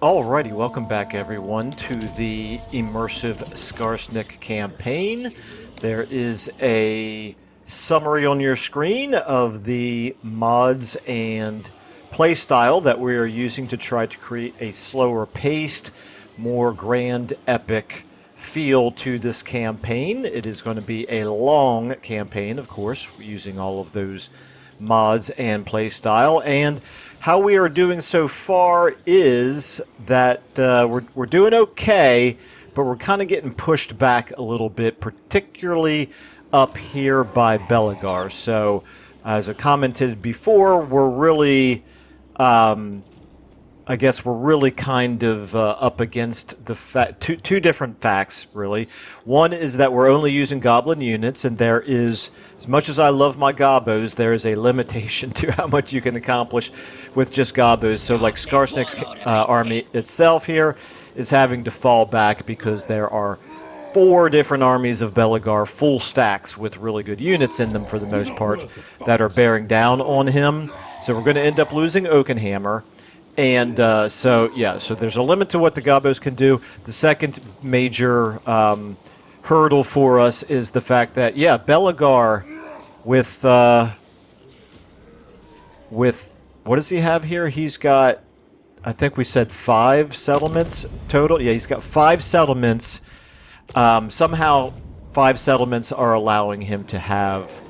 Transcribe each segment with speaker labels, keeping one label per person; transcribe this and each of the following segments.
Speaker 1: Alrighty, welcome back everyone to the Immersive Skarsnik campaign. There is a summary on your screen of the mods and playstyle that we are using to try to create a slower paced, more grand, epic feel to this campaign. It is going to be a long campaign, of course, using all of those mods and playstyle. And how we are doing so far is that we're doing okay, but we're kind of getting pushed back a little bit, particularly up here by Belagar. So, as I commented before, we're really, I guess we're really kind of up against the two different facts, really. One is that we're only using goblin units, and there is, as much as I love my gobos, there is a limitation to how much you can accomplish with just gobos. So, like, Skarsnik's army itself here is having to fall back because there are 4 different armies of Belagar, full stacks with really good units in them for the most part, that are bearing down on him. So we're going to end up losing Oakenhammer. And so there's a limit to what the Gobos can do. The second major hurdle for us is the fact that, Belagar with what does he have here? He's got, I think we said 5 settlements total. Yeah, he's got 5 settlements. Somehow 5 settlements are allowing him to have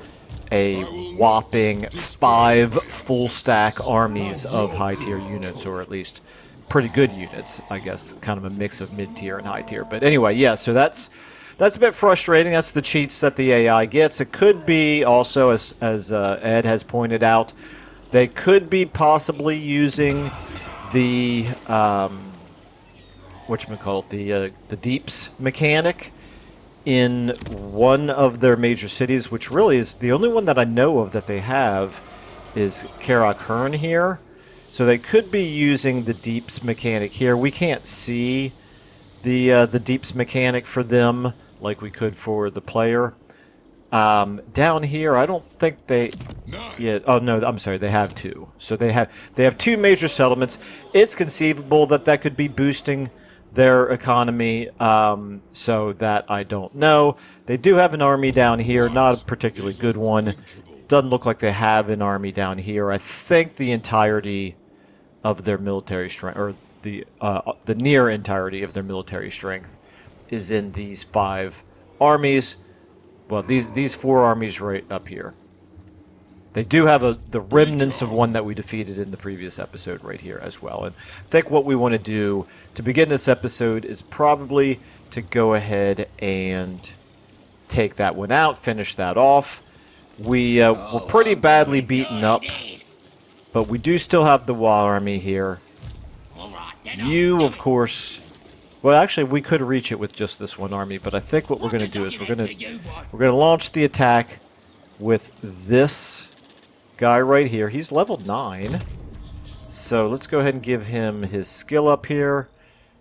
Speaker 1: a whopping 5 full-stack armies of high-tier units, or at least pretty good units, I guess. Kind of a mix of mid-tier and high-tier. But anyway, yeah, so that's a bit frustrating. That's the cheats that the AI gets. It could be also, as Ed has pointed out, they could be possibly using the, the deeps mechanic in one of their major cities, which really is the only one that I know of that they have, is Karak here. So they could be using the deeps mechanic here. We can't see the deeps mechanic for them like we could for the player. Down here, I don't think they. Yeah. Oh no, I'm sorry. They have 2. So they have 2 major settlements. It's conceivable that that could be boosting their economy, so that I don't know. They do have an army down here, not a particularly good one. Doesn't look like they have an army down here. I think the entirety of their military strength, or the near entirety of their military strength, is in these 5 armies. Well, these 4 armies right up here. They do have the remnants of one that we defeated in the previous episode right here as well. And I think what we want to do to begin this episode is probably to go ahead and take that one out, finish that off. We're pretty badly beaten up, but we do still have the Waaagh army here. You, of course. Well, actually, we could reach it with just this one army, but I think what we're going to do is we're going to launch the attack with this guy right here. He's level 9. So let's go ahead and give him his skill up here.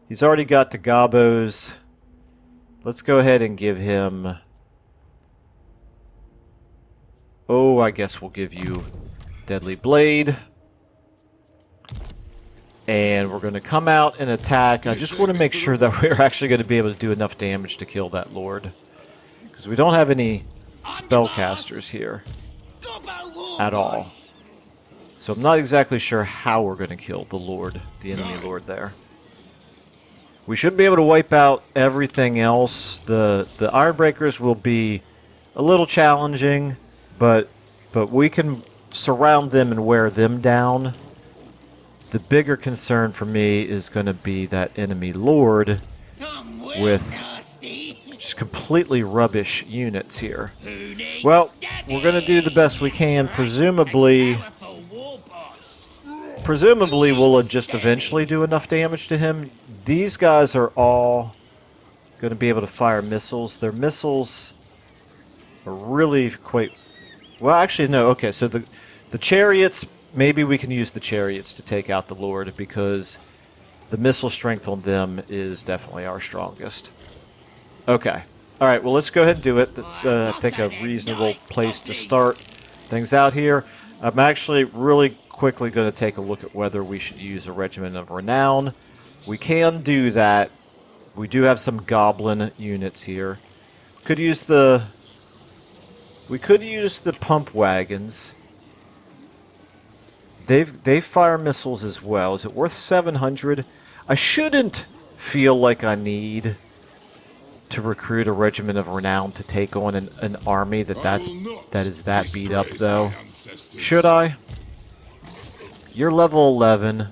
Speaker 1: He's already got the gobos. Let's go ahead and give him... Oh, I guess we'll give you Deadly Blade. And we're going to come out and attack. I just want to make sure that we're actually going to be able to do enough damage to kill that Lord. Because we don't have any spellcasters here at all. So I'm not exactly sure how we're going to kill the Lord, the enemy Lord there. We should be able to wipe out everything else. The Ironbreakers will be a little challenging, but we can surround them and wear them down. The bigger concern for me is going to be that enemy Lord with just completely rubbish units here. Well, we're going to do the best we can. Presumably we'll just eventually do enough damage to him. These guys are all going to be able to fire missiles. Their missiles are really quite... Well, actually, no. Okay, so the chariots, maybe we can use the chariots to take out the Lord, because the missile strength on them is definitely our strongest. Okay. All right, well, let's go ahead and do it. That's, I think, a reasonable place to start things out here. I'm actually really quickly going to take a look at whether we should use a Regiment of Renown We can do that. We do have some goblin units here. Could use the... We could use the pump wagons. They fire missiles as well. Is it worth 700? I shouldn't feel like I need to recruit a regiment of renown to take on an army that is that beat up, though. Should I? You're level 11.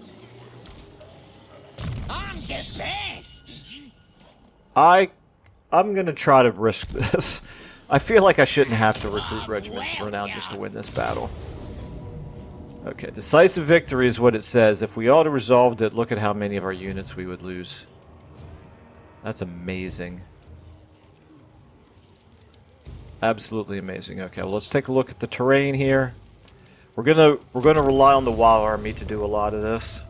Speaker 2: I'm the best.
Speaker 1: I'm gonna try to risk this. I feel like I shouldn't have to recruit regiments of renown just to win this battle. Okay, decisive victory is what it says. If we auto-resolved it, look at how many of our units we would lose. That's amazing. Absolutely amazing. Okay, well, let's take a look at the terrain here. We're gonna rely on the Waaagh army to do a lot of this.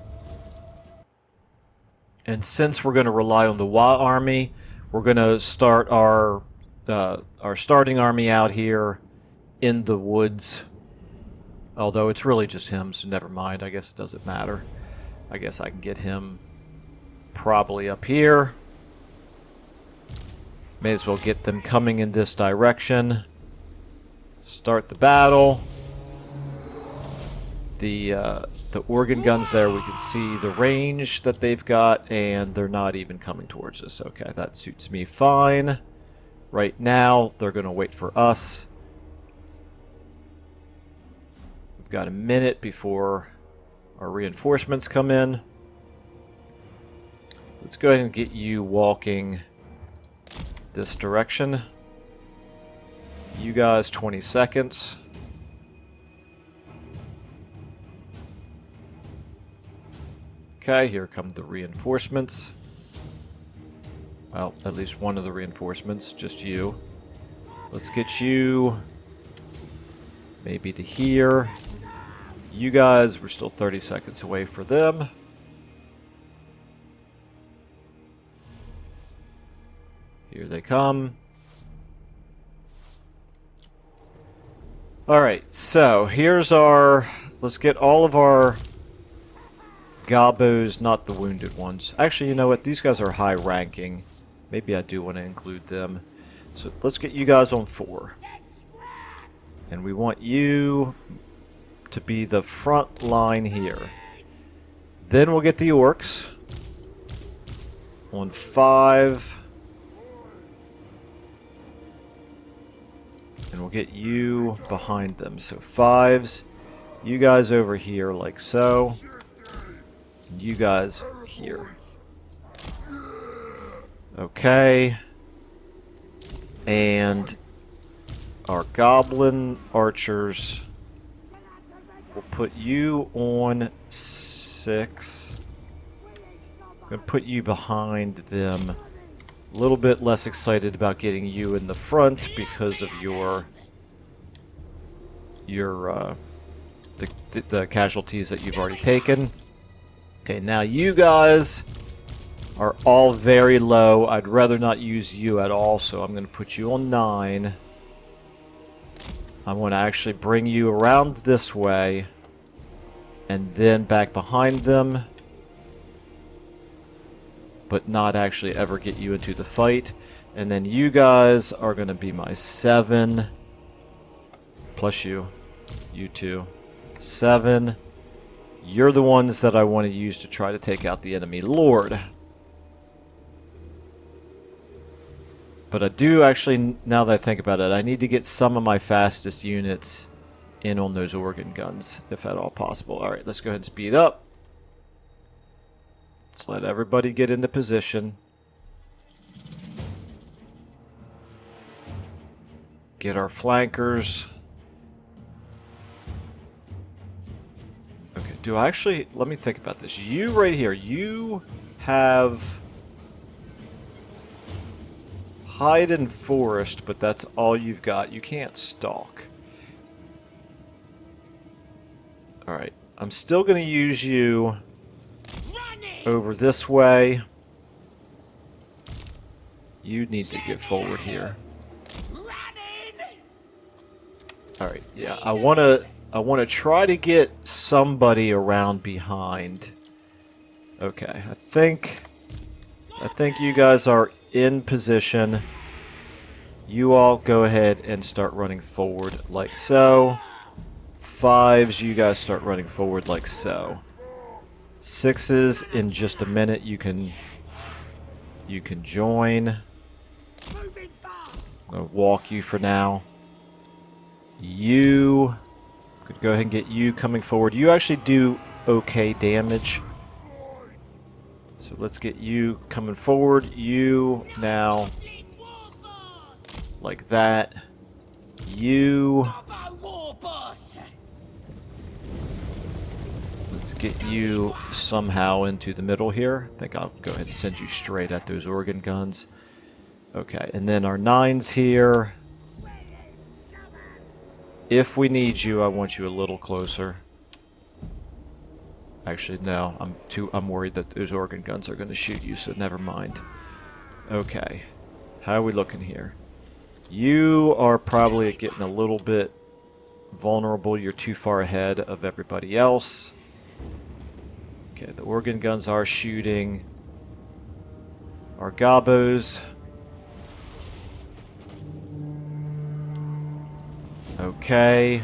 Speaker 1: And since we're gonna rely on the Waaagh army, we're gonna start our starting army out here in the woods. Although it's really just him, so never mind. I guess it doesn't matter. I guess I can get him probably up here. May as well get them coming in this direction. Start the battle. The organ guns there, we can see the range that they've got, and they're not even coming towards us. Okay, that suits me fine. Right now, they're going to wait for us. We've got a minute before our reinforcements come in. Let's go ahead and get you walking this direction. You guys, 20 seconds. Okay, here come the reinforcements. Well, at least one of the reinforcements, just you. Let's get you maybe to here. You guys, we're still 30 seconds away for them. Here they come. Alright, so here's our... Let's get all of our Gobos, not the wounded ones. Actually, you know what? These guys are high ranking. Maybe I do want to include them. So let's get you guys on 4. And we want you to be the front line here. Then we'll get the orcs on 5. And we'll get you behind them. So 5s. You guys over here like so. And you guys here. Okay. And our goblin archers, we'll put you on 6. I'm going to put you behind them. A little bit less excited about getting you in the front because of the casualties that you've already taken. Okay, now you guys are all very low. I'd rather not use you at all, so I'm going to put you on 9. I'm going to actually bring you around this way and then back behind them, but not actually ever get you into the fight. And then you guys are going to be my 7, plus you 2. 7. You're the ones that I want to use to try to take out the enemy lord. But I do actually, now that I think about it, I need to get some of my fastest units in on those organ guns, if at all possible. Alright, let's go ahead and speed up. Let's let everybody get into position. Get our flankers. Okay, do I actually... Let me think about this. You right here, you have... hide and forest, but that's all you've got. You can't stalk. Alright, I'm still going to use you over this way. You need to get forward here. Alright, yeah, I want to try to get somebody around behind Okay, I think you guys are in position. You all go ahead and start running forward like so. 5s, you guys start running forward like so. 6s, in just a minute you can join.
Speaker 2: Moving fast.
Speaker 1: I'm gonna walk you for now. You could go ahead and get you coming forward. You actually do okay damage. So let's get you coming forward. You now like that. You.
Speaker 2: Gobbo War Boss.
Speaker 1: Let's get you somehow into the middle here. I think I'll go ahead and send you straight at those organ guns. Okay, and then our 9s here. If we need you, I want you a little closer. Actually, no. I'm worried that those organ guns are going to shoot you, so never mind. Okay. How are we looking here? You are probably getting a little bit vulnerable. You're too far ahead of everybody else. Okay, the organ guns are shooting. Our gobos. Okay.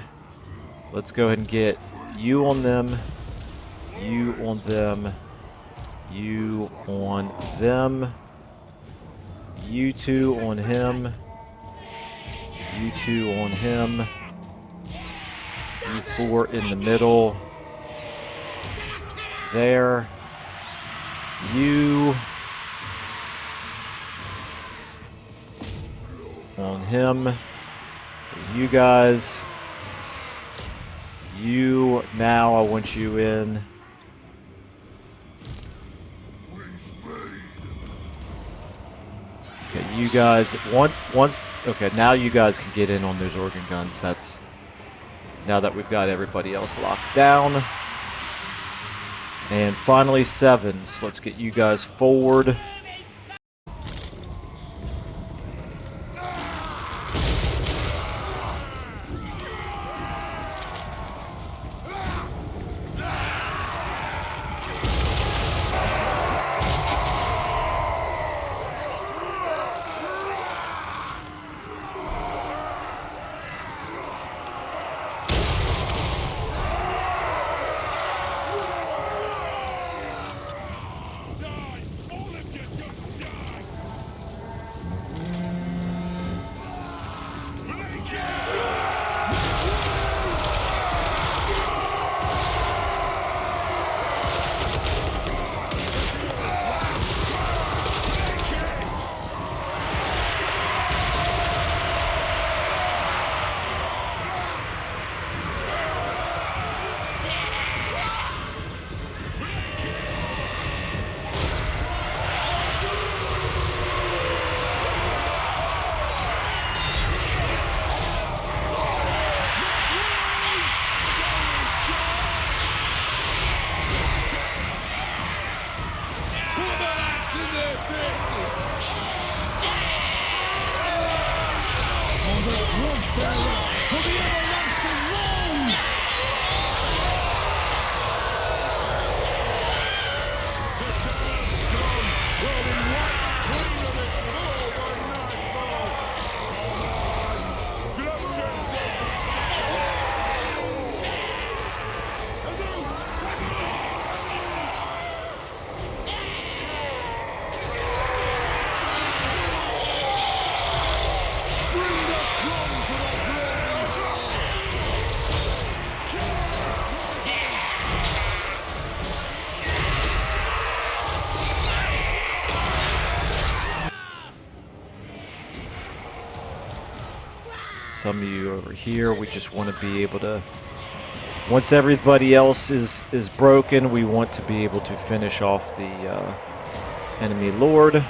Speaker 1: Let's go ahead and get you on them. You on them. You on them. You 2 on him. You 2 on him. You 4 in the middle. There. You on him. You guys. You now, I want you in. Okay, you guys, once, okay, now you guys can get in on those organ guns. That's, now that we've got everybody else locked down. And finally, 7s. Let's get you guys forward. Some of you over here, we just want to be able to, once everybody else is broken, we want to be able to finish off the enemy lord.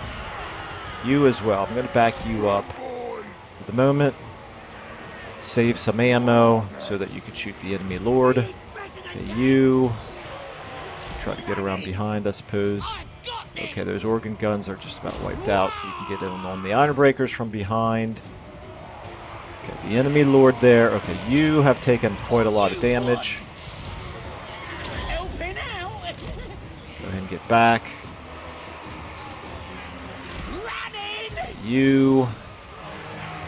Speaker 1: You as well. I'm going to back you up for the moment. Save some ammo so that you can shoot the enemy lord. Okay, you try to get around behind, I suppose. Okay, those organ guns are just about wiped out. You can get in on the iron breakers from behind. Okay, the enemy lord there. Okay, you have taken quite a lot of damage.
Speaker 2: Helping out.
Speaker 1: Go ahead and get back.
Speaker 2: Running!
Speaker 1: You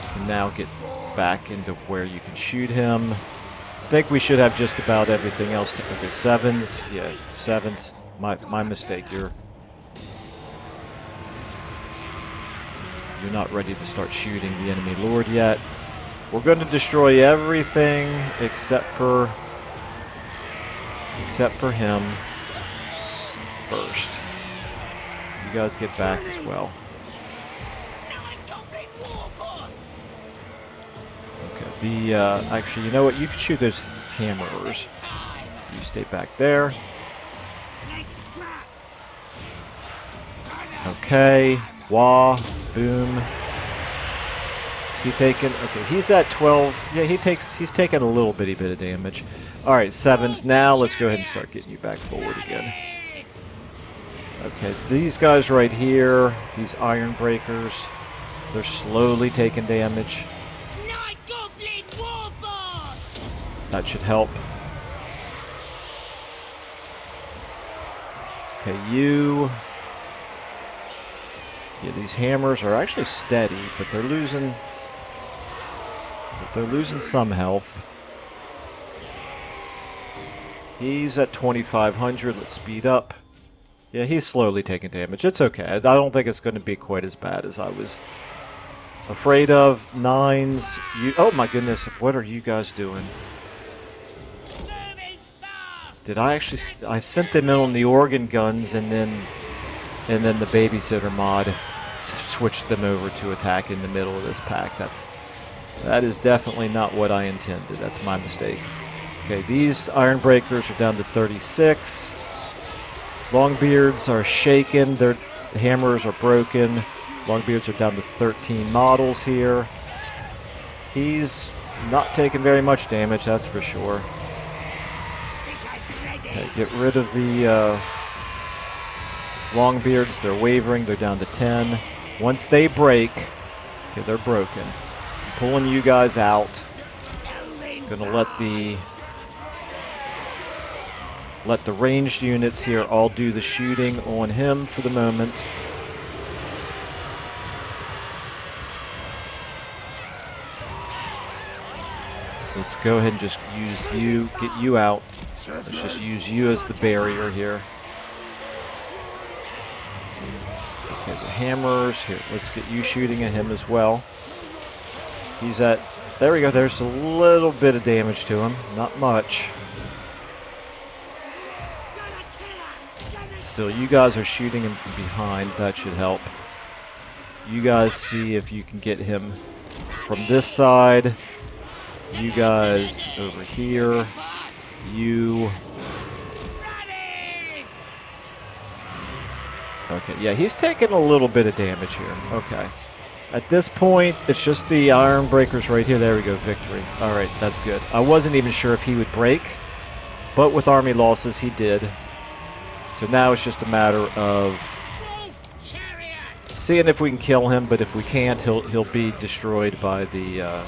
Speaker 1: can now get back into where you can shoot him. I think we should have just about everything else. Okay, sevens. Yeah, sevens. My mistake. You're not ready to start shooting the enemy lord yet. We're going to destroy everything except for him first. You guys get back as well. Okay. Actually, you know what? You can shoot those hammerers. You stay back there. Okay. Waaagh. Boom. Is he taking? Okay, he's at 12. Yeah, he's taking a little bitty bit of damage. All right, sevens. Now let's go ahead and start getting you back forward again. Okay, these guys right here, these iron breakers, they're slowly taking damage. That should help. Okay, you. Yeah, these hammers are actually steady, but they're losing some health. He's at 2,500. Let's speed up. Yeah, he's slowly taking damage. It's okay. I don't think it's going to be quite as bad as I was afraid of. Nines. Oh my goodness! What are you guys doing? Did I actually? I sent them in on the organ guns, and then the babysitter mod switched them over to attack in the middle of this pack. That is definitely not what I intended. That's my mistake. Okay, these iron breakers are down to 36. Longbeards are shaken. The hammers are broken. Longbeards are down to 13 models here. He's not taking very much damage, that's for sure. Okay, get rid of the Longbeards. They're wavering. They're down to 10. Once they break, okay, they're broken. I'm pulling you guys out. Gonna let the ranged units here all do the shooting on him for the moment. Let's go ahead and just use you, get you out. Let's just use you as the barrier here. Okay, the hammers here. Let's get you shooting at him as well. He's at, there we go, there's a little bit of damage to him. Not much. Still, you guys are shooting him from behind. That should help. You guys see if you can get him from this side. You guys over here. You. Okay, yeah, he's taking a little bit of damage here. Okay. At this point, it's just the iron breakers right here. There we go, victory. Alright, that's good. I wasn't even sure if he would break, but with army losses, he did. So now it's just a matter of seeing if we can kill him, but if we can't, he'll be destroyed by the...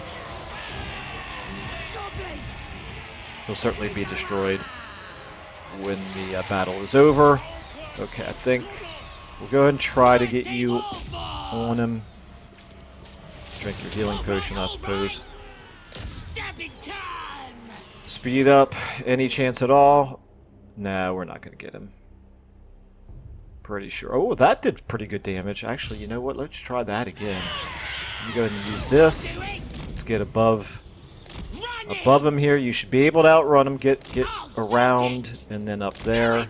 Speaker 1: he'll certainly be destroyed when the battle is over. Okay, I think we'll go ahead and try to get you on him. Drink your healing potion, I suppose. Speed up, any chance at all? No, we're not going to get him. Pretty sure. Oh, that did pretty good damage. Actually, you know what? Let's try that again. You go ahead and use this. Let's get above him here. You should be able to outrun him. Get around and then up there.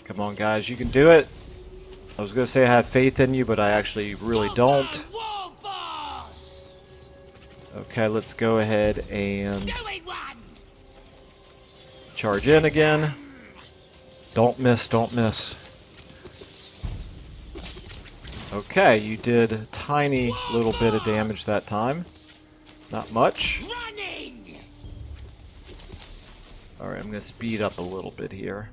Speaker 1: Come on, guys. You can do it. I was going to say I have faith in you, but I actually really don't. Okay, let's go ahead and charge in again. Don't miss, don't miss. Okay, you did a tiny little bit of damage that time. Not much. Alright, I'm going to speed up a little bit here.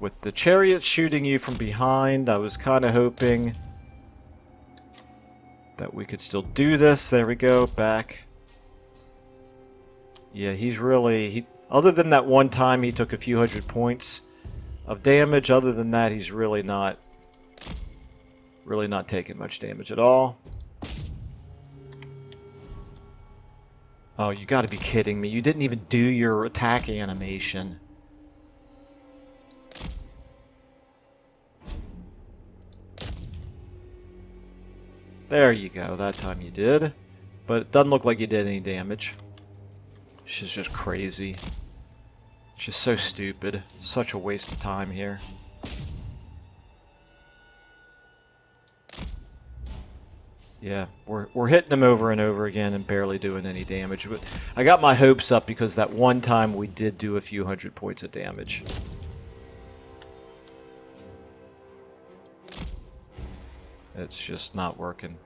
Speaker 1: with the chariot shooting you from behind, I was kind of hoping that we could still do this. There we go, back. Yeah, he's really... other than that one time he took a few hundred points of damage, other than that, he's really not taking much damage at all. Oh, you gotta be kidding me. You didn't even do your attack animation. There you go. That time you did. But it doesn't look like you did any damage. This is just crazy. It's just so stupid. Such a waste of time here. Yeah, we're hitting them over and over again and barely doing any damage. But I got my hopes up because that one time we did do a few hundred points of damage. It's just not working.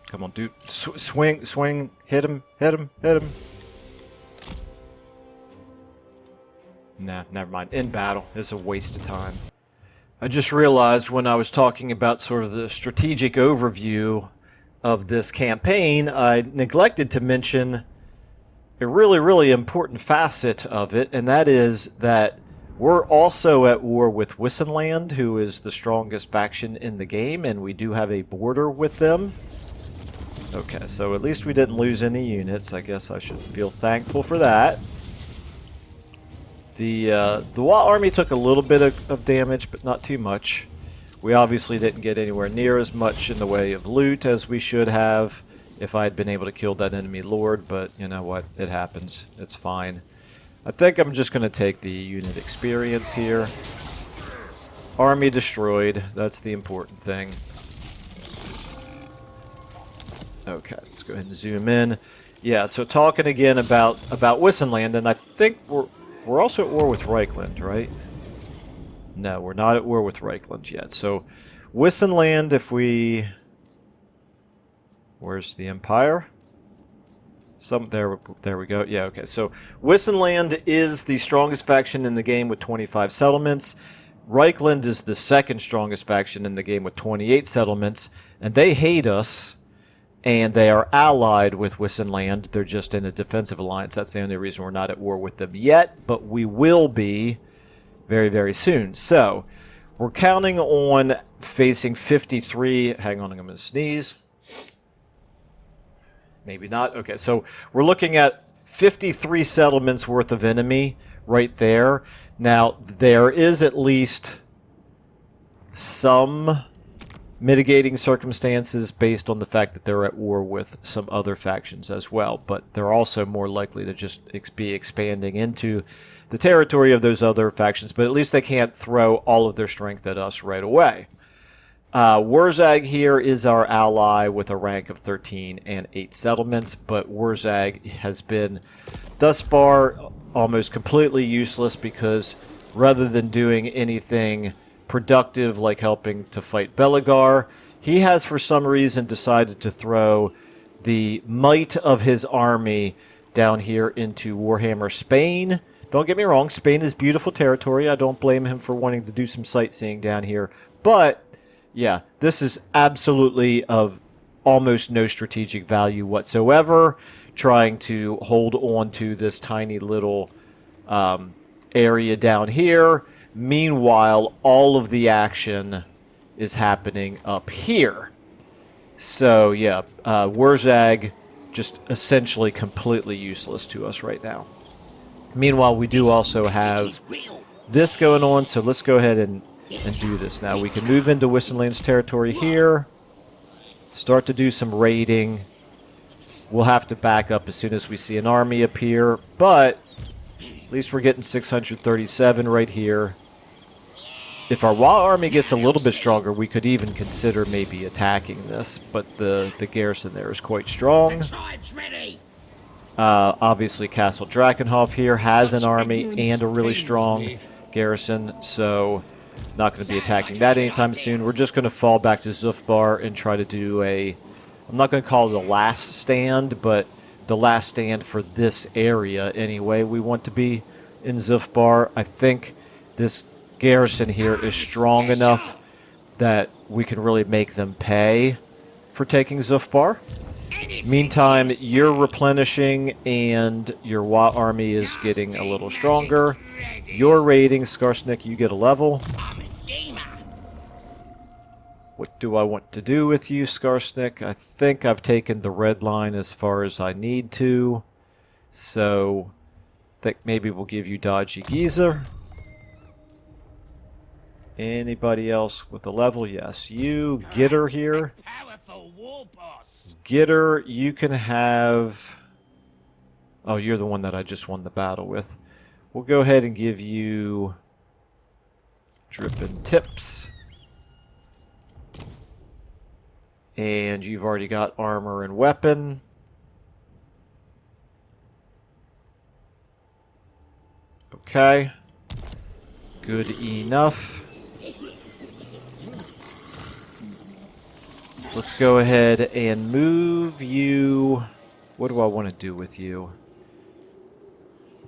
Speaker 1: Come on, dude. Swing, hit him. Nah, never mind. In battle. It's a waste of time. I just realized when I was talking about sort of the strategic overview of this campaign, I neglected to mention a really, really important facet of it, and that is that we're also at war with Wissenland, who is the strongest faction in the game, and we do have a border with them. Okay, so at least we didn't lose any units. I guess I should feel thankful for that. The Waaagh army took a little bit of damage, but not too much. We obviously didn't get anywhere near as much in the way of loot as we should have if I had been able to kill that enemy lord, but you know what? It happens. It's fine. I think I'm just going to take the unit experience here. Army destroyed. That's the important thing. Okay, let's go ahead and zoom in. Yeah, so talking again about Wissenland, and I think we're also at war with Reichland, right? No, we're not at war with Reichland yet. So Wissenland, if we... Where's the Empire? There we go. Yeah, okay. So Wissenland is the strongest faction in the game with 25 settlements. Reichland is the second strongest faction in the game with 28 settlements. And they hate us. And they are allied with Wissenland. They're just in a defensive alliance. That's the only reason we're not at war with them yet. But we will be very, very soon. So we're counting on facing 53... Hang on, I'm going to sneeze. Maybe not. Okay, so we're looking at 53 settlements worth of enemy right there. Now, there is at least some mitigating circumstances based on the fact that they're at war with some other factions as well, but they're also more likely to just be expanding into the territory of those other factions, but at least they can't throw all of their strength at us right away. Waaagh here is our ally with a rank of 13 and 8 settlements, but Waaagh has been thus far almost completely useless because rather than doing anything productive like helping to fight Belegar, he has for some reason decided to throw the might of his army down here into Warhammer Spain. Don't get me wrong, Spain is beautiful territory. I don't blame him for wanting to do some sightseeing down here, but yeah, this is absolutely of almost no strategic value whatsoever, trying to hold on to this tiny little area down here. Meanwhile, all of the action is happening up here. So, yeah, Waaagh just essentially completely useless to us right now. Meanwhile, we do also have this going on, so let's go ahead and do this now. We can move into Wissenland's territory here, start to do some raiding. We'll have to back up as soon as we see an army appear, but at least we're getting 637 right here. If our Waaagh army gets a little bit stronger, we could even consider maybe attacking this, but the garrison there is quite strong. Obviously, Castle Drakenhof here has an army and a really strong garrison, so not going to be attacking that anytime soon. We're just going to fall back to Zufbar and try to do a I'm not going to call it a last stand, but the last stand for this area anyway. We want to be in Zufbar. I think this garrison here is strong enough that we can really make them pay for taking Zufbar. Meantime, you're replenishing and your Waaagh army is getting a little stronger. You're raiding, Skarsnik, you get a level.
Speaker 2: I'm a schemer.
Speaker 1: What do I want to do with you, Skarsnik? I think I've taken the red line as far as I need to. So, I think maybe we'll give you Dodgy Geezer. Anybody else with a level? Yes. You, Gitter here.
Speaker 2: Powerful war boss.
Speaker 1: Gitter, you can have... Oh, you're the one that I just won the battle with. We'll go ahead and give you Drippin' Tips. And you've already got armor and weapon. Okay. Good enough. Let's go ahead and move you. What do I want to do with you?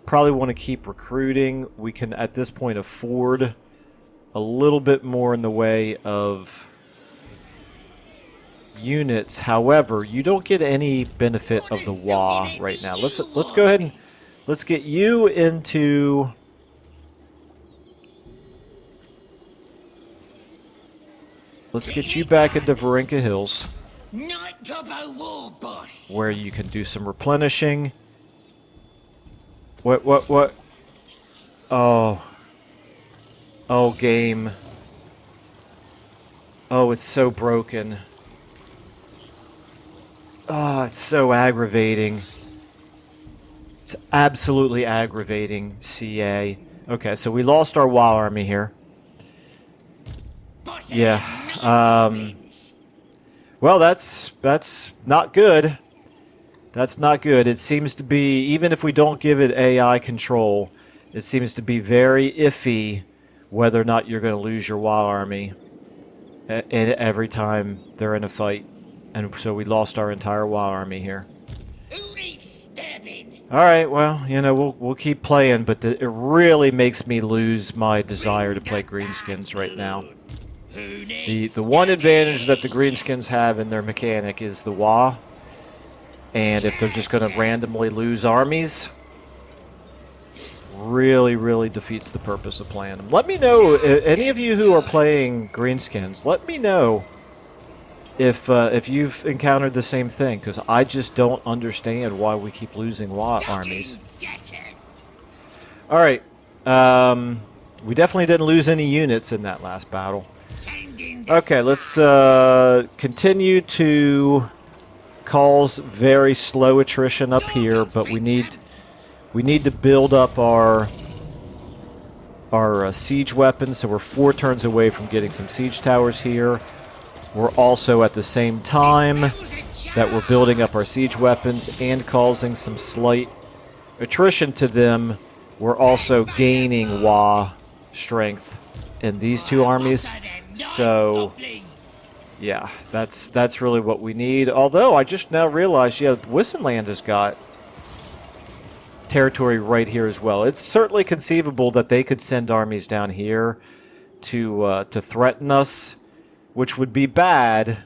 Speaker 1: Probably want to keep recruiting. We can, at this point, afford a little bit more in the way of units. However, you don't get any benefit of the Waaagh right now. Let's go ahead and let's get you into... Let's get you back into Varenka Hills,
Speaker 2: Night Gobbo war boss.
Speaker 1: where you can do some replenishing. What? Oh. Oh, game. Oh, it's so broken. Oh, it's so aggravating. It's absolutely aggravating, CA. Okay, so we lost our Waaagh army here.
Speaker 2: Boss
Speaker 1: Yeah.
Speaker 2: goblins.
Speaker 1: Well, that's not good. That's not good. It seems to be, even if we don't give it AI control, it seems to be very iffy whether or not you're going to lose your Waaagh army every time they're in a fight. And so we lost our entire Waaagh army here.
Speaker 2: Who needs stabbing?
Speaker 1: All right, well, you know, we'll keep playing, but it really makes me lose my desire to play Greenskins right now.
Speaker 2: Who needs
Speaker 1: The one advantage that the Greenskins have in their mechanic is the Waaagh. And if they're just going to randomly lose armies, really defeats the purpose of playing them. Let me know, any of you who are playing Greenskins, let me know if you've encountered the same thing, because I just don't understand why we keep losing Waaagh armies.
Speaker 2: Get it.
Speaker 1: Alright, we definitely didn't lose any units in that last battle.
Speaker 2: Sending the
Speaker 1: Okay, let's continue to cause very slow attrition up here, but we need to build up our siege weapons, so we're 4 turns away from getting some siege towers here. We're also at the same time that we're building up our siege weapons and causing some slight attrition to them. We're also gaining Waaagh strength in these two armies. So yeah, that's really what we need. Although I just now realized, yeah, Wissenland has got territory right here as well. It's certainly conceivable that they could send armies down here to threaten us, which would be bad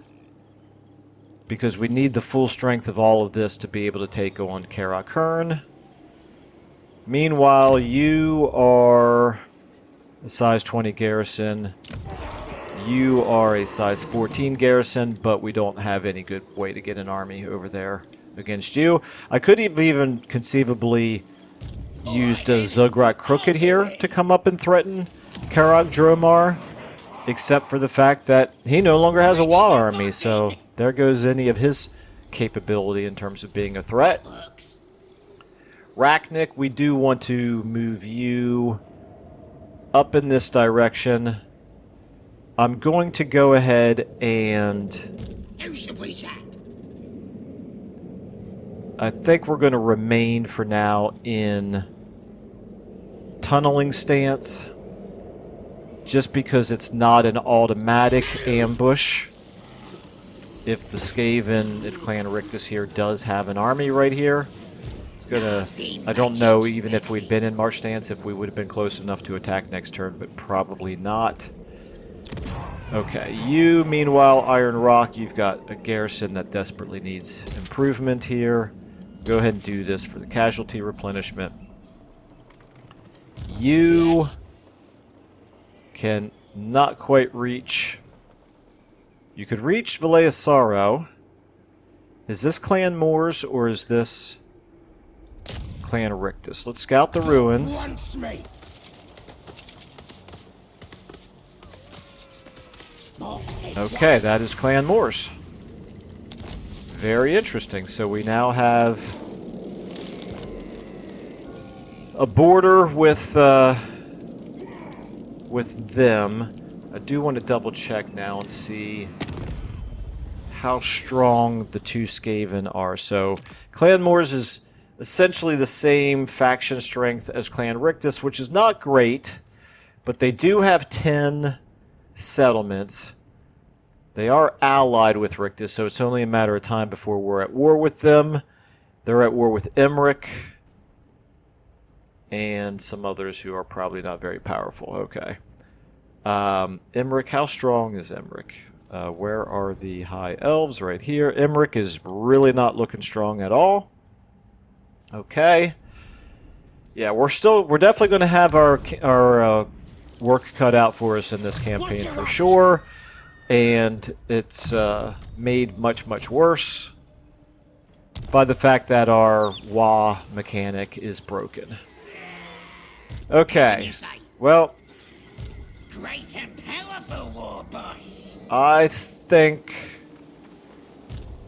Speaker 1: because we need the full strength of all of this to be able to take on Karak. Meanwhile, you are a size 20 garrison. You are a size 14 garrison, but we don't have any good way to get an army over there against you. I could have even conceivably used a Zugrat Crooked here to come up and threaten Karak Dromar, except for the fact that he no longer has a Waaagh army, so there goes any of his capability in terms of being a threat. Rachnik, we do want to move you up in this direction. I'm going to go ahead and
Speaker 2: Who should we zap?
Speaker 1: I think we're going to remain for now in tunneling stance, just because it's not an automatic ambush. if the Skaven, if Clan Rictus here does have an army right here. It's gonna... I don't know even if we'd been in march stance if we would have been close enough to attack next turn, but probably not. Okay, you, meanwhile, Iron Rock, you've got a garrison that desperately needs improvement here. Go ahead and do this for the casualty replenishment. You can not quite reach... You could reach Valea Sorrow. Is this Clan Moors or is this Clan Rictus? Let's scout the ruins. Okay, that is Clan Moors. Very interesting. So we now have a border with them. I do want to double check now and see how strong the two Skaven are. So Clan Moors is essentially the same faction strength as Clan Rictus, which is not great, but they do have 10 settlements. They are allied with Rictus, so it's only a matter of time before we're at war with them. They're at war with Emmerich and some others who are probably not very powerful. Okay. Emmerich, how strong is Emmerich? Where are the high elves? Right here. Emmerich is really not looking strong at all. Okay. Yeah, we're definitely going to have our work cut out for us in this campaign for sure. And it's made much, much worse by the fact that our Waaagh mechanic is broken. Okay. Well,
Speaker 2: great and powerful war boss.
Speaker 1: I think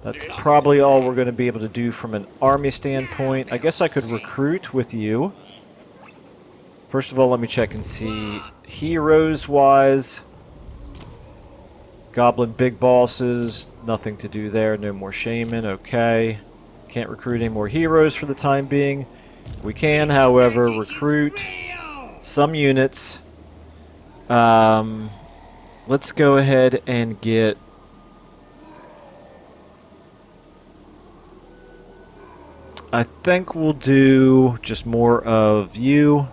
Speaker 1: that's probably all we're going to be able to do from an army standpoint. I guess I could recruit with you. First of all, let me check and see heroes-wise. Goblin big bosses, nothing to do there. No more shaman, okay. Can't recruit any more heroes for the time being. We can, however, recruit some units. Let's go ahead and get... I think we'll do just more of you.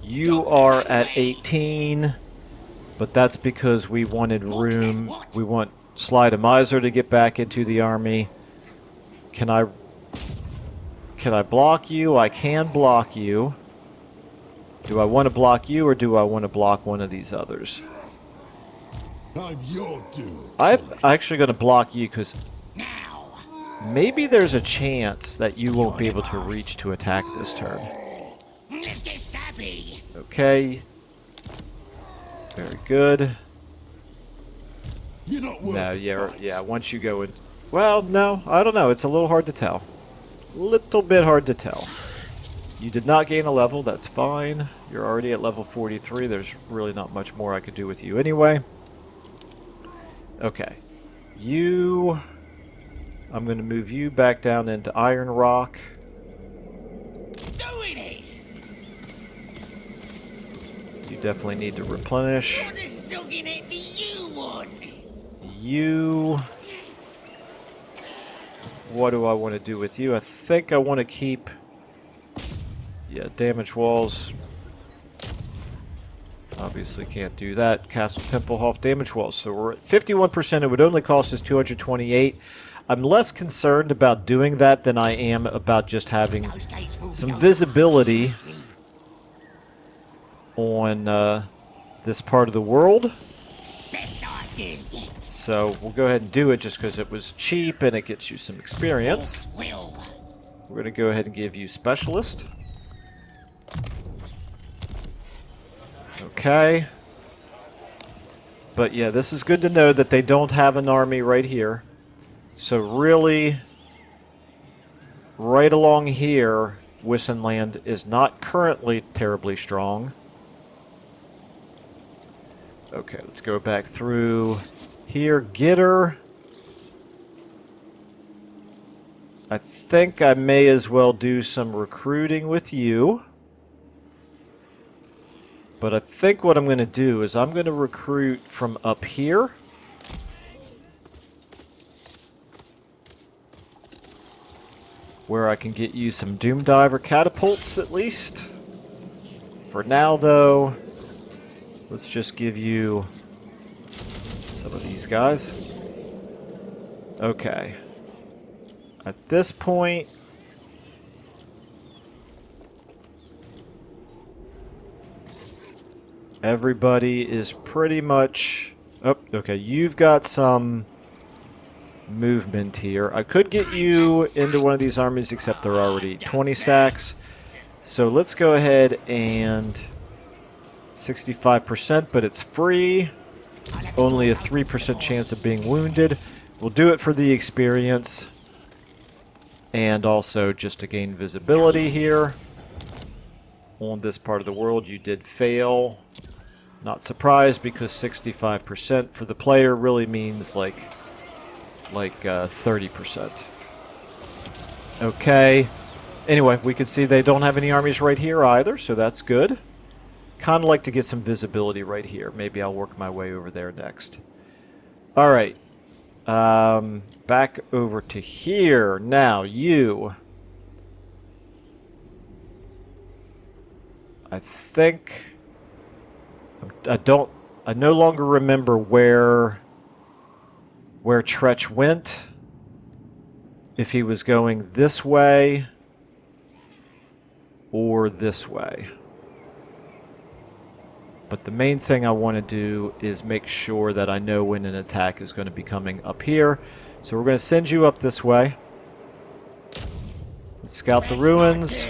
Speaker 1: You are at 18, but that's because we wanted room. We want Slide a Miser to get back into the army. Can I block you? I can block you. Do I want to block you, or do I want to block one of these others? I'm actually going to block you because maybe there's a chance that you won't be able to reach to attack this turn. Okay. Very good. No, yeah, once you go in... Well, no, I don't know. It's a little hard to tell. Little bit hard to tell. You did not gain a level. That's fine. You're already at level 43. There's really not much more I could do with you anyway. Okay. You... I'm going to move you back down into Iron Rock.
Speaker 2: Doing it.
Speaker 1: You definitely need to replenish.
Speaker 2: What a sucking it do you want?
Speaker 1: You... What do I want to do with you? I think I want to keep... Yeah, damage walls. Obviously can't do that. Castle Templehof damage walls. So we're at 51%. It would only cost us 228. I'm less concerned about doing that than I am about just having some visibility on this part of the world. So we'll go ahead and do it just because it was cheap and it gets you some experience. We're going to go ahead and give you Specialist. Okay. But yeah, this is good to know that they don't have an army right here. So really, right along here, Wissenland is not currently terribly strong. Okay, let's go back through here. Gitter. I think I may as well do some recruiting with you. But I think what I'm going to do is I'm going to recruit from up here. Where I can get you some Doom Diver catapults at least. For now, though, let's just give you some of these guys. Okay. At this point, everybody is pretty much... Oh, okay, you've got some movement here. I could get you into one of these armies, except they're already 20 stacks. So let's go ahead and 65%, but it's free. Only a 3% chance of being wounded. We'll do it for the experience. And also just to gain visibility here. On this part of the world, you did fail. Not surprised, because 65% for the player really means like 30%. Okay. Anyway, we can see they don't have any armies right here either, so that's good. Kind of like to get some visibility right here. Maybe I'll work my way over there next. Alright. Back over to here. Now, you... I think... I no longer remember where Tretch went. If he was going this way or this way. But the main thing I want to do is make sure that I know when an attack is going to be coming up here. So we're going to send you up this way. Let's scout the ruins.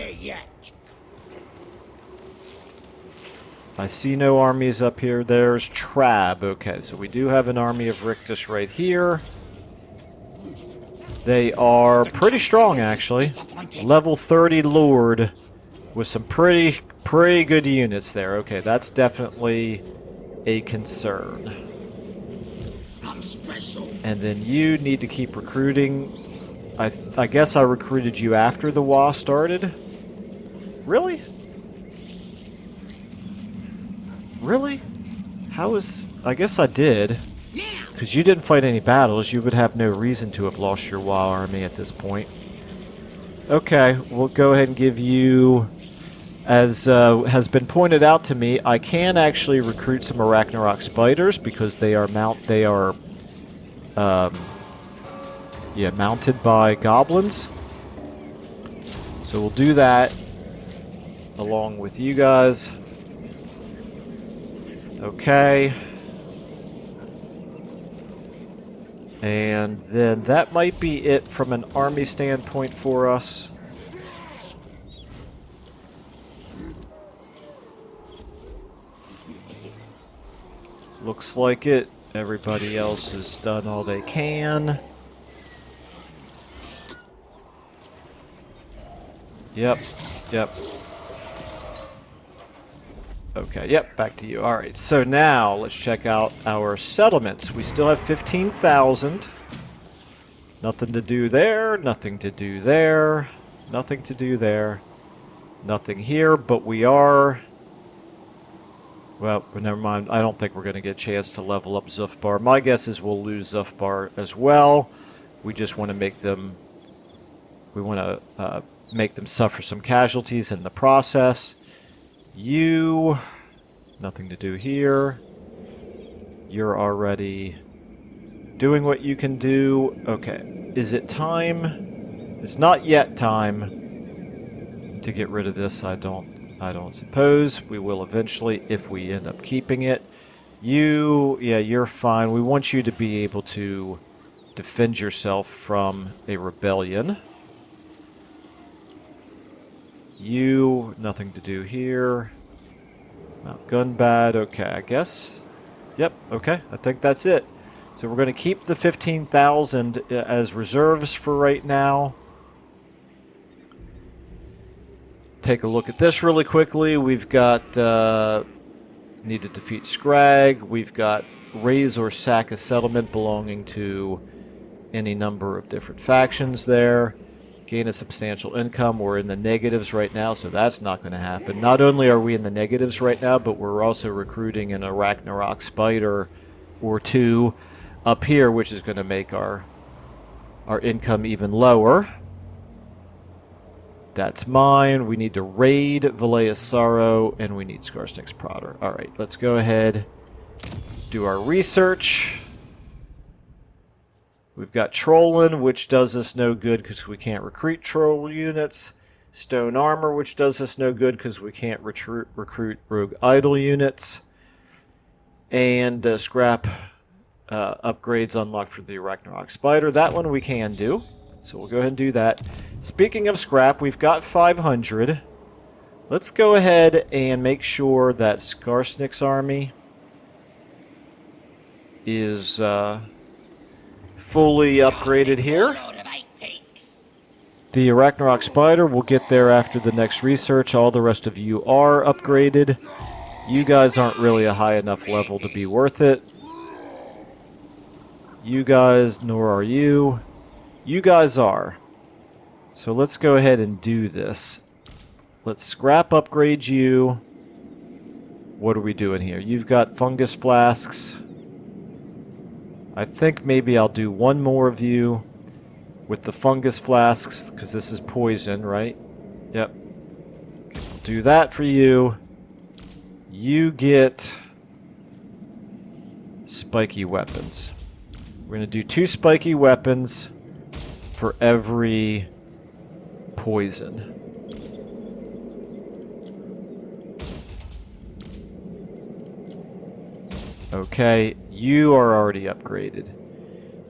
Speaker 1: I see no armies up here. There's Trab. Okay, so we do have an army of Rictus right here. They are pretty strong, actually. Level 30 Lord with some pretty good units there. Okay, that's definitely a concern. And then you need to keep recruiting. I guess I recruited you after the Waaagh started. Really? Really? How is... I guess I did. Because you didn't fight any battles, you would have no reason to have lost your Waaagh army at this point. Okay, we'll go ahead and give you... As has been pointed out to me, I can actually recruit some Arachnarok spiders because they are mounted by goblins. So we'll do that along with you guys. Okay. And then that might be it from an army standpoint for us. Looks like it. Everybody else has done all they can. Yep. Okay, yep, back to you. Alright, so now let's check out our settlements. We still have 15,000. Nothing to do there, nothing to do there, nothing to do there, nothing here, but we are... Well, never mind. I don't think we're going to get a chance to level up Zufbar. My guess is we'll lose Zufbar as well. We just want to make them... We want to make them suffer some casualties in the process. You... Nothing to do here. You're already doing what you can do. Okay. Is it time? It's not yet time to get rid of this. I don't suppose. We will eventually if we end up keeping it. You, yeah, you're fine. We want you to be able to defend yourself from a rebellion. You, nothing to do here. Mount Gunbad, okay, I guess. Yep, okay, I think that's it. So we're going to keep the 15,000 as reserves for right now. Take a look at this really quickly. We've got need to defeat Scrag. We've got raise or sack a settlement belonging to any number of different factions there. Gain a substantial income. We're in the negatives right now, so that's not going to happen. Not only are we in the negatives right now, but we're also recruiting an Ragnarok spider or two up here, which is going to make our income even lower. That's mine. We need to raid Valea's Sorrow, and we need Skarsnik's Prodder. Alright, let's go ahead, do our research. We've got Trollin, which does us no good because we can't recruit troll units. Stone Armor, which does us no good because we can't recruit Rogue Idol units. And Scrap upgrades unlocked for the Ragnarok Spider. That one we can do. So we'll go ahead and do that. Speaking of scrap, we've got 500. Let's go ahead and make sure that Skarsnik's army is fully upgraded here. The Ragnarok Spider will get there after the next research. All the rest of you are upgraded. You guys aren't really a high enough level to be worth it. You guys, nor are you. You guys are. So let's go ahead and do this. Let's scrap upgrade you. What are we doing here? You've got fungus flasks. I think maybe I'll do one more of you with the fungus flasks, because this is poison, right? Yep. Okay, we'll do that for you. You get spiky weapons. We're going to do 2 spiky weapons for every poison. Okay, you are already upgraded.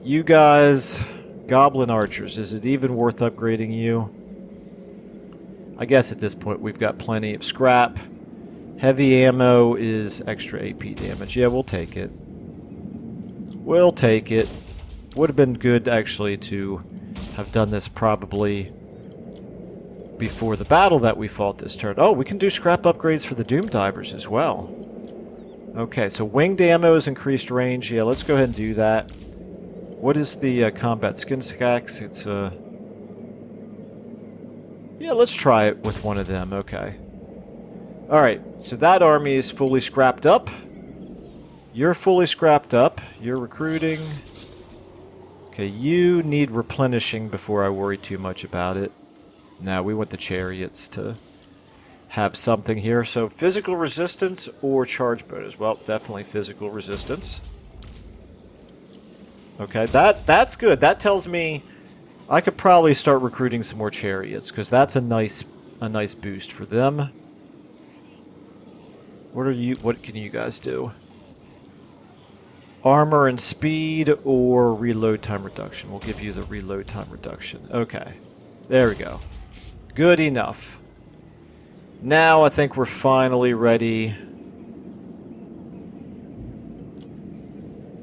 Speaker 1: You guys, Goblin Archers, is it even worth upgrading you? I guess at this point we've got plenty of scrap. Heavy ammo is extra AP damage. Yeah, we'll take it. We'll take it. Would have been good, actually, to have done this probably before the battle that we fought this turn. Oh, we can do scrap upgrades for the Doom Divers as well. Okay, so winged ammo is increased range. Yeah, let's go ahead and do that. What is the combat skin stacks? It's yeah, let's try it with one of them. Okay. Alright, so that army is fully scrapped up. You're fully scrapped up. You're recruiting. Okay, you need replenishing before I worry too much about it. Now, we want the chariots to have something here. So, physical resistance or charge bonus? Well, definitely physical resistance. Okay, that's good. That tells me I could probably start recruiting some more chariots, because that's a nice boost for them. What can you guys do? Armor and speed or reload time reduction? We'll give you the reload time reduction. Okay. There we go. Good enough. Now I think we're finally ready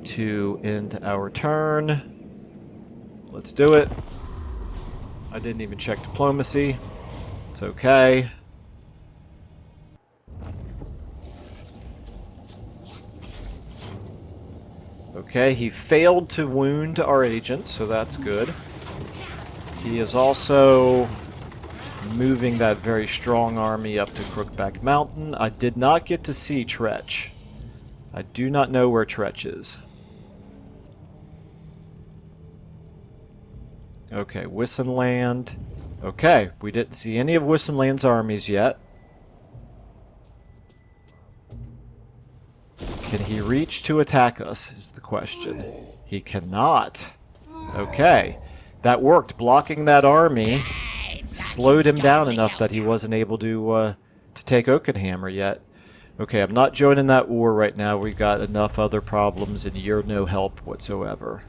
Speaker 1: to end our turn. Let's do it. I didn't even check diplomacy. It's okay. Okay, he failed to wound our agent, so that's good. He is also moving that very strong army up to Crookback Mountain. I did not get to see Tretch. I do not know where Tretch is. Okay, Wissenland. Okay, we didn't see any of Wissenland's armies yet. Can he reach to attack us, is the question. He cannot. Okay, that worked. Blocking that army slowed him down enough that he wasn't able to take Oakenhammer yet. Okay, I'm not joining that war right now. We've got enough other problems, and you're no help whatsoever.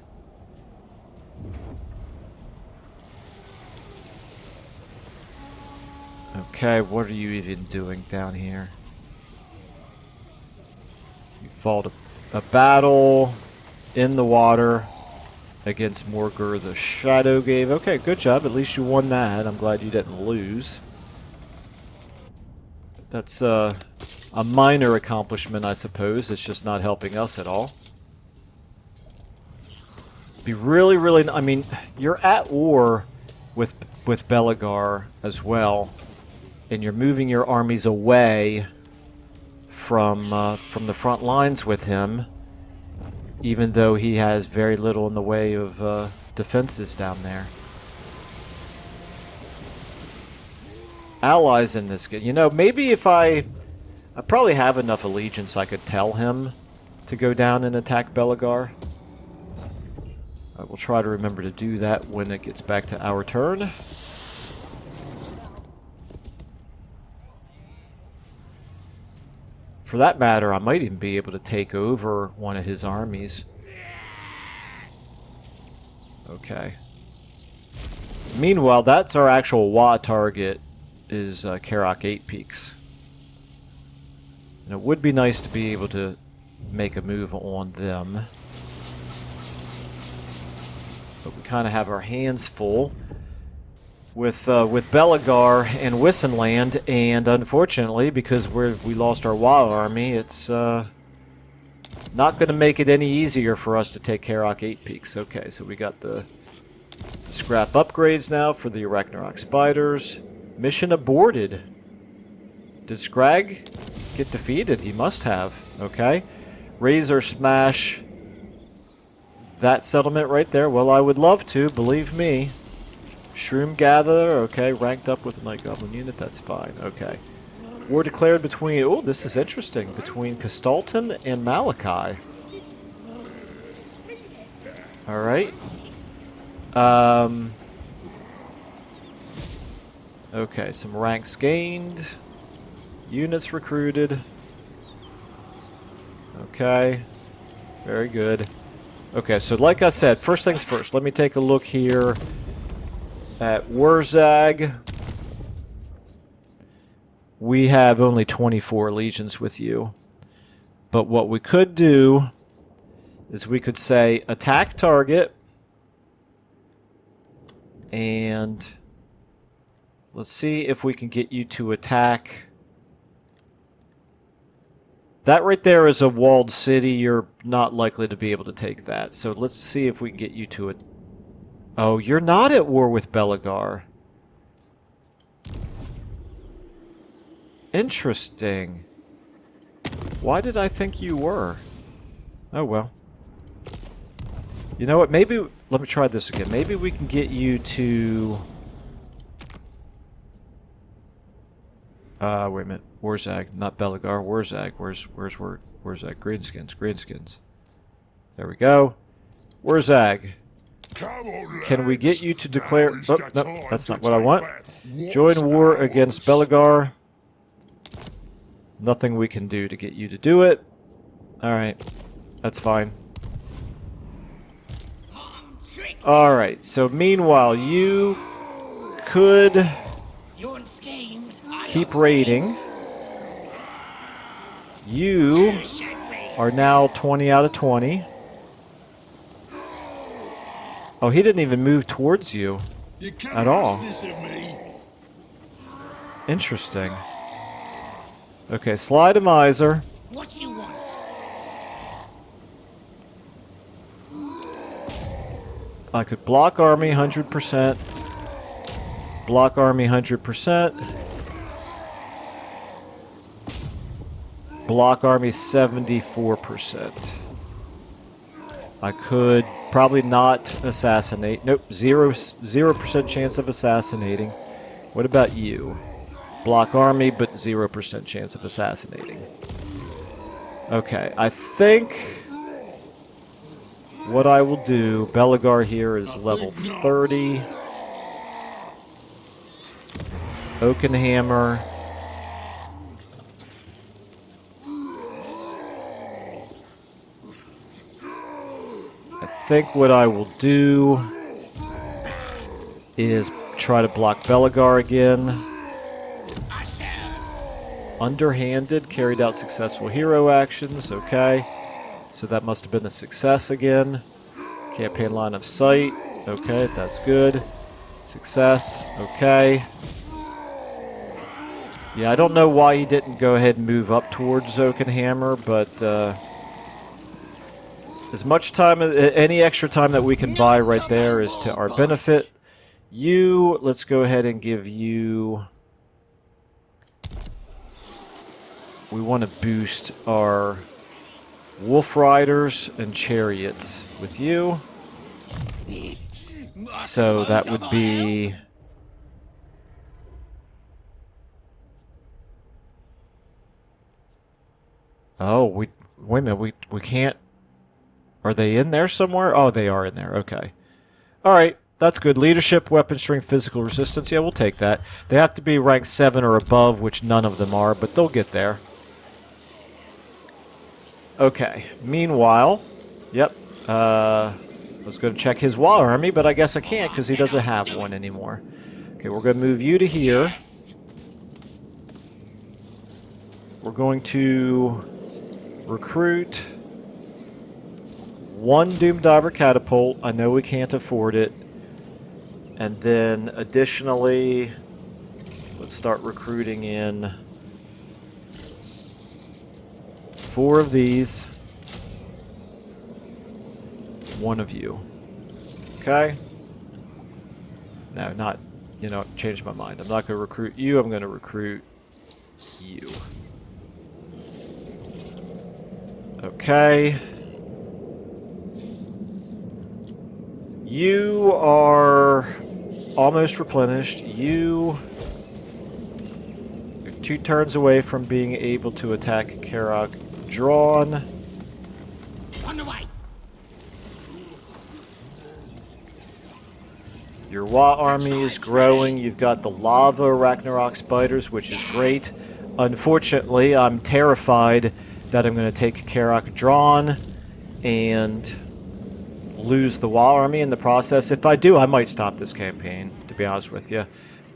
Speaker 1: Okay, what are you even doing down here? You fought a battle in the water against Morgur the Shadow Gave. Okay, good job. At least you won that. I'm glad you didn't lose. That's a minor accomplishment, I suppose. It's just not helping us at all. Be really, really... I mean, you're at war with with Belagar as well, and you're moving your armies away from the front lines with him, even though he has very little in the way of defenses down there. Allies in this game. You know, maybe if I probably have enough allegiance, I could tell him to go down and attack Belagar. I will try to remember to do that when it gets back to our turn. For that matter, I might even be able to take over one of his armies. Okay. Meanwhile, that's our actual Waaagh target, is Karak 8 Peaks. And it would be nice to be able to make a move on them. But we kind of have our hands full with Belagar and Wissenland, and unfortunately, because we lost our Waaagh army, it's not going to make it any easier for us to take Karak 8 Peaks. Okay, so we got the scrap upgrades now for the Arachnarok Spiders. Mission aborted. Did Scrag get defeated? He must have. Okay. Raise or smash that settlement right there. Well, I would love to, believe me. Shroom Gatherer, okay, ranked up with a Night Goblin unit, that's fine, okay. War declared between, oh, this is interesting, between Castalton and Malachi. Alright. Okay, some ranks gained. Units recruited. Okay. Very good. Okay, so like I said, first things first, let me take a look here at Wurzag. We have only 24 legions with you. But what we could do is we could say attack target. And let's see if we can get you to attack. That right there is a walled city. You're not likely to be able to take that. So let's see if we can get you to it. Oh, you're not at war with Belagar. Interesting. Why did I think you were? Oh, well. You know what? Maybe... Let me try this again. Maybe we can get you to... wait a minute. Wurzag, not Belagar. Wurzag. Where's Wurzag? Greenskins. Greenskins. There we go. Wurzag. Can we get you to declare... Oh, no, that's not what I want. Join war against Belagar. Nothing we can do to get you to do it. Alright. That's fine. Alright, so meanwhile, you could keep raiding. You are now 20 out of 20. Oh, he didn't even move towards you at all. Interesting. Okay, slide a miser.
Speaker 2: What you want?
Speaker 1: I could block army 100%. Block army 100%. Block army 74%. I could probably not assassinate. Nope, 0% chance of assassinating. What about you? Block army, but 0% chance of assassinating. Okay, I think what I will do, Belagar here is level 30. Oakenhammer. I think what I will do is try to block Belagar again. Underhanded, carried out successful hero actions, okay. So that must have been a success again. Campaign line of sight, okay, that's good. Success, okay. Yeah, I don't know why he didn't go ahead and move up towards Oakenhammer, but as much time, any extra time that we can buy right there is to our benefit. You, let's go ahead and give you... We want to boost our wolf riders and chariots with you. So that would be... Oh, wait a minute, we can't... Are they in there somewhere? Oh, they are in there, okay. Alright, that's good. Leadership, weapon strength, physical resistance, yeah, we'll take that. They have to be rank 7 or above, which none of them are, but they'll get there. Okay, meanwhile, yep, I was going to check his Waaagh army, but I guess I can't because he doesn't have one anymore. Okay, we're going to move you to here. We're going to recruit one Doom Diver catapult. I know we can't afford it. And then additionally, let's start recruiting in 4 of these. One of you. Okay? No, not, you know, changed my mind. I'm not going to recruit you. I'm going to recruit you. Okay. You are almost replenished. You are 2 turns away from being able to attack Karok. Drawn.
Speaker 2: On the way.
Speaker 1: Your Waaagh army is growing. You've got the lava Ragnarok spiders, which is great. Unfortunately, I'm terrified that I'm going to take Karok drawn and lose the Waaagh army in the process. If I do, I might stop this campaign, to be honest with you.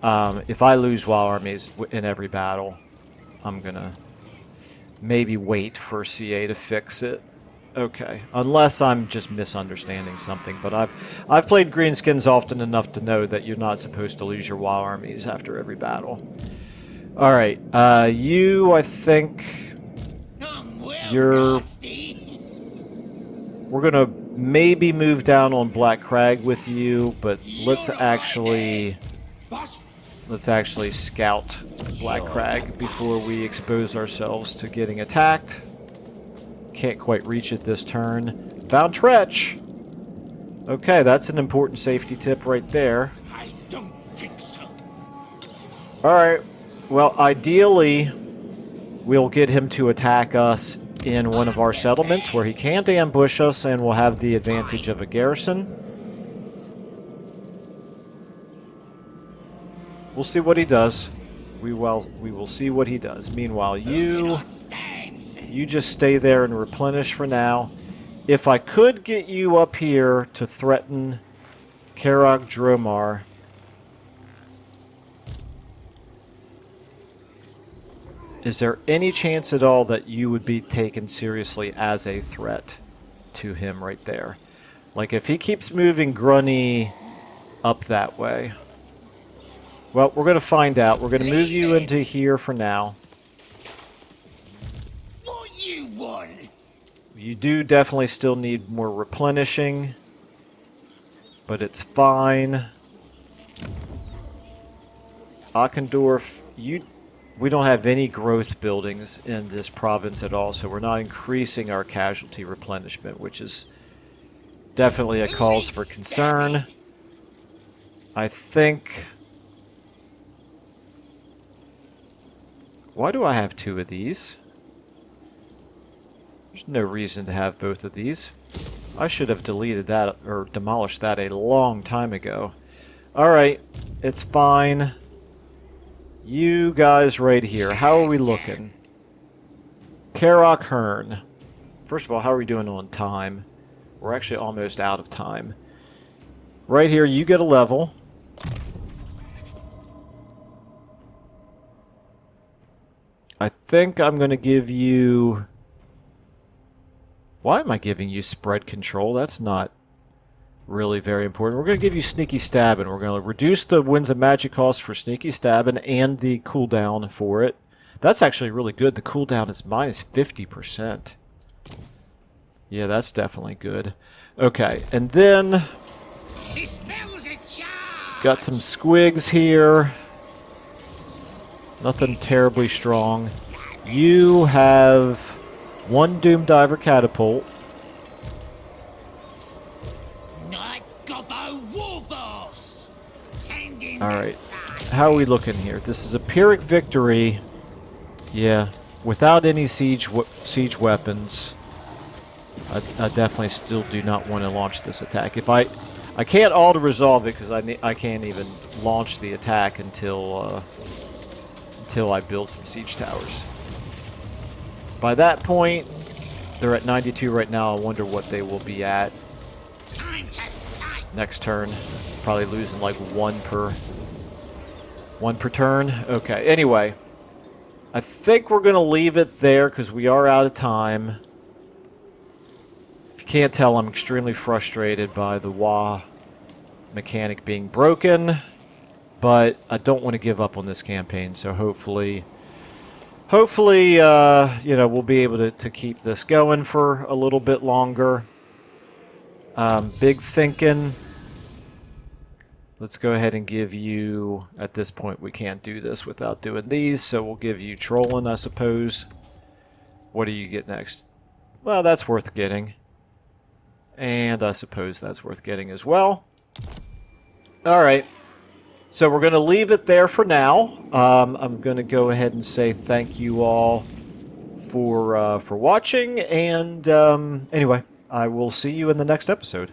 Speaker 1: If I lose Waaagh armies in every battle, I'm going to maybe wait for CA to fix it. Okay, unless I'm just misunderstanding something, but I've played Greenskins often enough to know that you're not supposed to lose your Waaagh armies after every battle. Alright, you, I think... You're... We're gonna maybe move down on Black Crag with you, but let's actually scout Black Crag before we expose ourselves to getting attacked. Can't quite reach it this turn. Found Tretch! Okay, that's an important safety tip right there.
Speaker 2: I don't think so.
Speaker 1: Alright, well, ideally, we'll get him to attack us in one of our settlements where he can't ambush us and we'll have the advantage of a garrison. We'll see what he does. We will see what he does. Meanwhile, you just stay there and replenish for now. If I could get you up here to threaten Karok Dromar, is there any chance at all that you would be taken seriously as a threat to him right there? Like, if he keeps moving Grunny up that way. Well, we're going to find out. We're going to move you into here for now.
Speaker 2: What you want?
Speaker 1: You do definitely still need more replenishing, but it's fine. Akendorf, we don't have any growth buildings in this province at all, so we're not increasing our casualty replenishment, which is definitely a cause for concern. I think... Why do I have 2 of these? There's no reason to have both of these. I should have deleted that, or demolished that a long time ago. Alright, it's fine. You guys right here, how are we looking? Karok Hearn. First of all, how are we doing on time? We're actually almost out of time. Right here, you get a level. I think I'm going to give you... Why am I giving you spread control? That's not really very important. We're going to give you Sneaky Stabbing. We're going to reduce the Winds of Magic cost for Sneaky Stabbing and the cooldown for it. That's actually really good. The cooldown is minus 50%. Yeah, that's definitely good. Okay, and then...
Speaker 2: This spell's a charm.
Speaker 1: Got some squigs here. Nothing terribly strong. You have one Doom Diver catapult.
Speaker 2: Not Gobbo Warboss. Send in
Speaker 1: Alright. How are we looking here? This is a Pyrrhic victory. Yeah. Without any siege weapons. I definitely still do not want to launch this attack. If I can't auto-resolve it because I can't even launch the attack until I build some siege towers. By that point, they're at 92 right now. I wonder what they will be at
Speaker 2: Time to fight.
Speaker 1: next turn. Probably losing like one per turn. Okay. Anyway, I think we're gonna leave it there because we are out of time. If you can't tell, I'm extremely frustrated by the Waaagh mechanic being broken, but I don't want to give up on this campaign. So hopefully, you know, we'll be able to keep this going for a little bit longer. Big thinking. Let's go ahead and give you, at this point we can't do this without doing these, so we'll give you trolling, I suppose. What do you get next? Well, that's worth getting. And I suppose that's worth getting as well. Alright. So we're going to leave it there for now. I'm going to go ahead and say thank you all for watching, and anyway, I will see you in the next episode.